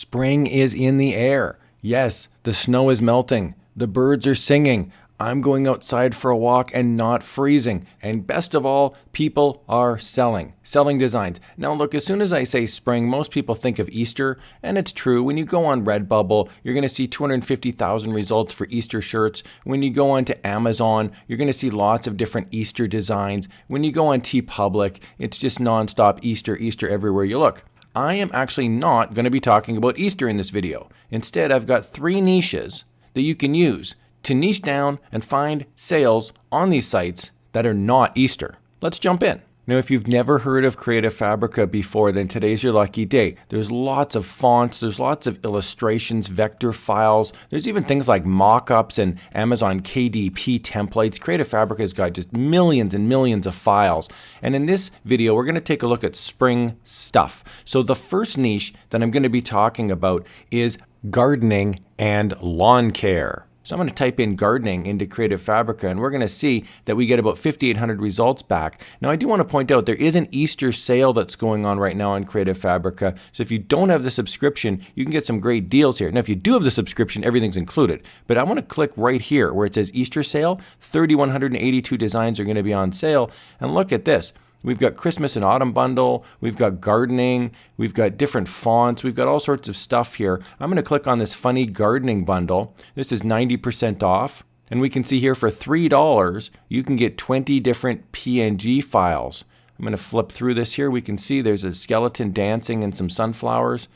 Spring is in the air. Yes, the snow is melting. The birds are singing. I'm going outside for a walk and not freezing. And best of all, people are selling designs. Now look, as soon as I say spring, most people think of Easter, and it's true. When you go on Redbubble, you're going to see 250,000 results for Easter shirts. When you go on to Amazon, you're going to see lots of different Easter designs. When you go on TeePublic, it's just nonstop Easter, Easter everywhere you look. I am actually not going to be talking about Easter in this video. Instead, I've got 3 niches that you can use to niche down and find sales on these sites that are not Easter. Let's jump in. Now, if you've never heard of Creative Fabrica before, then today's your lucky day. There's lots of fonts, there's lots of illustrations, vector files. There's even things like mockups and Amazon KDP templates. Creative Fabrica's got just millions and millions of files. And in this video, we're going to take a look at spring stuff. So the first niche that I'm going to be talking about is gardening and lawn care. So I'm going to type in gardening into Creative Fabrica, and we're going to see that we get about 5,800 results back. Now, I do want to point out there is an Easter sale that's going on right now on Creative Fabrica. So if you don't have the subscription, you can get some great deals here. Now, if you do have the subscription, everything's included. But I want to click right here where it says Easter sale. 3,182 designs are going to be on sale. And look at this. We've got Christmas and Autumn bundle, we've got gardening, we've got different fonts, we've got all sorts of stuff here. I'm going to click on this funny gardening bundle. This is 90% off. And we can see here for $3, you can get 20 different PNG files. I'm going to flip through this here. We can see there's a skeleton dancing and some sunflowers.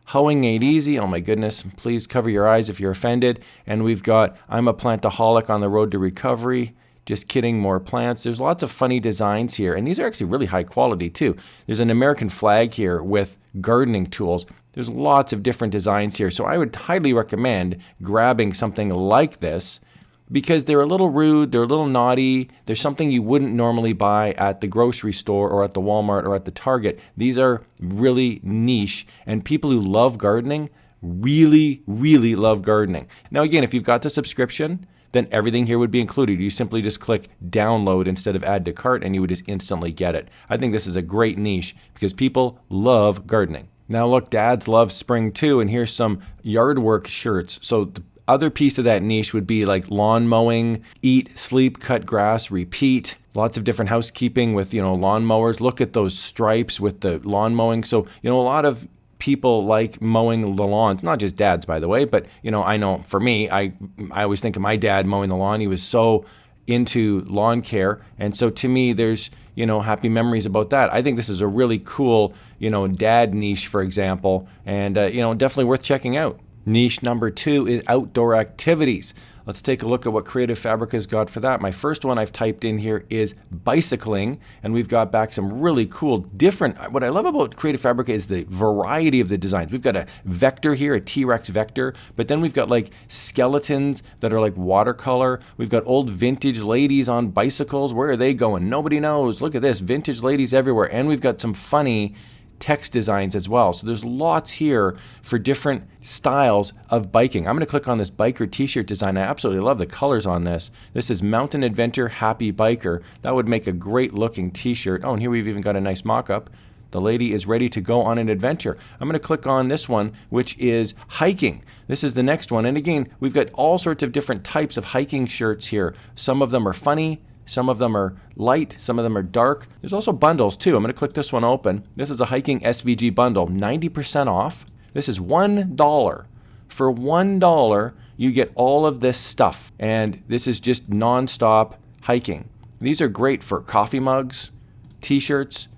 Hoeing ain't easy. Oh my goodness. Please cover your eyes if you're offended. And we've got I'm a plantaholic on the road to recovery. Just kidding, more plants. There's lots of funny designs here, and these are actually really high quality too. There's an American flag here with gardening tools. There's lots of different designs here, so I would highly recommend grabbing something like this because they're a little rude, they're a little naughty. There's something you wouldn't normally buy at the grocery store or at the Walmart or at the Target. These are really niche, and people who love gardening really, really love gardening. Now again, if you've got the subscription, then everything here would be included. You simply just click download instead of add to cart and you would just instantly get it. I think this is a great niche because people love gardening. Now look, dads love spring too, and here's some yard work shirts. So the other piece of that niche would be like lawn mowing, eat, sleep, cut grass, repeat. Lots of different housekeeping with, lawn mowers. Look at those stripes with the lawn mowing. So, a lot of people like mowing the lawns, not just dads, by the way, but I know for me, I always think of my dad mowing the lawn. He was so into lawn care, and so to me, there's happy memories about that. I think this is a really cool dad niche, for example, and definitely worth checking out. Niche number 2 is outdoor activities. Let's take a look at what Creative Fabrica's got for that. My first one I've typed in here is bicycling, and we've got back some really cool different. What I love about Creative Fabrica is the variety of the designs. We've got a vector here, a T-Rex vector, but then we've got like skeletons that are like watercolor. We've got old vintage ladies on bicycles. Where are they going? Nobody knows. Look at this, vintage ladies everywhere. And we've got some funny text designs as well. So there's lots here for different styles of biking. I'm going to click on this biker t-shirt design. I absolutely love the colors on this. This is Mountain Adventure Happy Biker. That would make a great looking t-shirt. Oh, and here we've even got a nice mock-up. The lady is ready to go on an adventure. I'm going to click on this one, which is hiking. This is the next one. And again, we've got all sorts of different types of hiking shirts here. Some of them are funny. Some of them are light, some of them are dark. There's also bundles too. I'm going to click this one open. This is a hiking SVG bundle, 90% off. This is $1. For $1, you get all of this stuff. And this is just nonstop hiking. These are great for coffee mugs, t-shirts.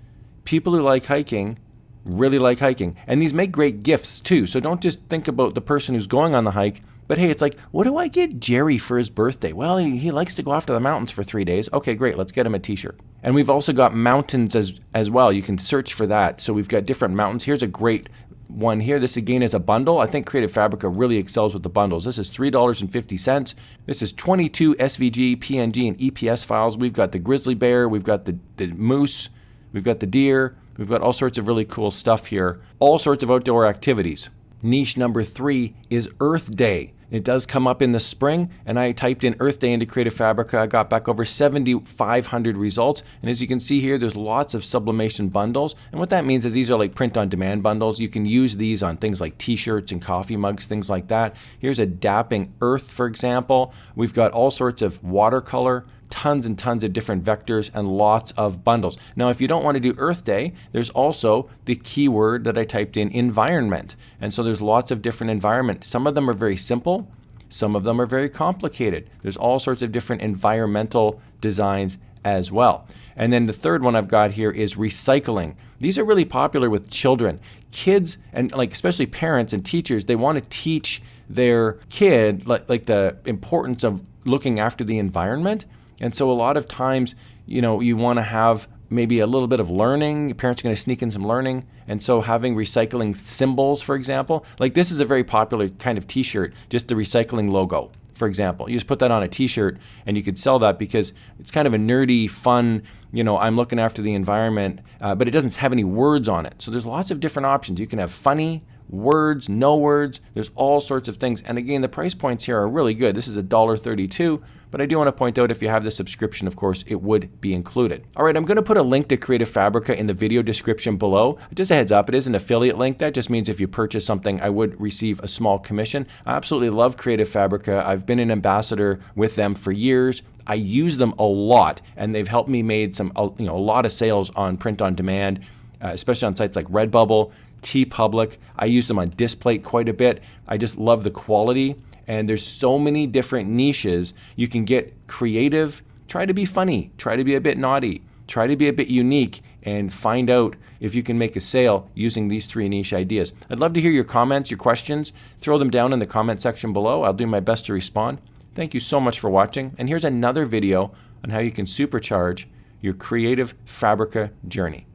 People who like hiking really like hiking. And these make great gifts too. So don't just think about the person who's going on the hike. But hey, it's like, what do I get Jerry for his birthday? Well, he likes to go off to the mountains for 3 days. Okay, great. Let's get him a t-shirt. And we've also got mountains as well. You can search for that. So we've got different mountains. Here's a great one here. This again is a bundle. I think Creative Fabrica really excels with the bundles. This is $3.50. This is 22 SVG, PNG, and EPS files. We've got the grizzly bear. We've got the moose. We've got the deer. We've got all sorts of really cool stuff here. All sorts of outdoor activities. Niche number 3 is Earth Day. It does come up in the spring, and I typed in Earth Day into Creative Fabrica. I got back over 7,500 results. And as you can see here, there's lots of sublimation bundles. And what that means is these are like print-on-demand bundles. You can use these on things like t-shirts and coffee mugs, things like that. Here's a dapping earth, for example. We've got all sorts of watercolor, tons and tons of different vectors, and lots of bundles. Now, if you don't want to do Earth Day, there's also the keyword that I typed in, environment. And so there's lots of different environments. Some of them are very simple. Some of them are very complicated. There's all sorts of different environmental designs as well. And then the third one I've got here is recycling. These are really popular with children. Kids, and like especially parents and teachers, they want to teach their kid like the importance of looking after the environment. And so a lot of times, you know, you want to have maybe a little bit of learning. Your parents are going to sneak in some learning. And so having recycling symbols, for example, like this is a very popular kind of t-shirt, just the recycling logo, for example. You just put that on a t-shirt and you could sell that because it's kind of a nerdy, fun, you know, I'm looking after the environment, but it doesn't have any words on it. So there's lots of different options. You can have funny, words, no words, there's all sorts of things. And again, the price points here are really good. This is $1.32, but I do want to point out if you have the subscription, of course, it would be included. All right, I'm going to put a link to Creative Fabrica in the video description below. Just a heads up, it is an affiliate link. That just means if you purchase something, I would receive a small commission. I absolutely love Creative Fabrica. I've been an ambassador with them for years. I use them a lot, and they've helped me made some, a lot of sales on print on demand, especially on sites like Redbubble, TeePublic. I use them on Displate quite a bit. I just love the quality, and there's so many different niches. You can get creative, try to be funny, try to be a bit naughty, try to be a bit unique, and find out if you can make a sale using these 3 niche ideas. I'd love to hear your comments, your questions. Throw them down in the comment section below. I'll do my best to respond. Thank you so much for watching, and here's another video on how you can supercharge your Creative Fabrica journey.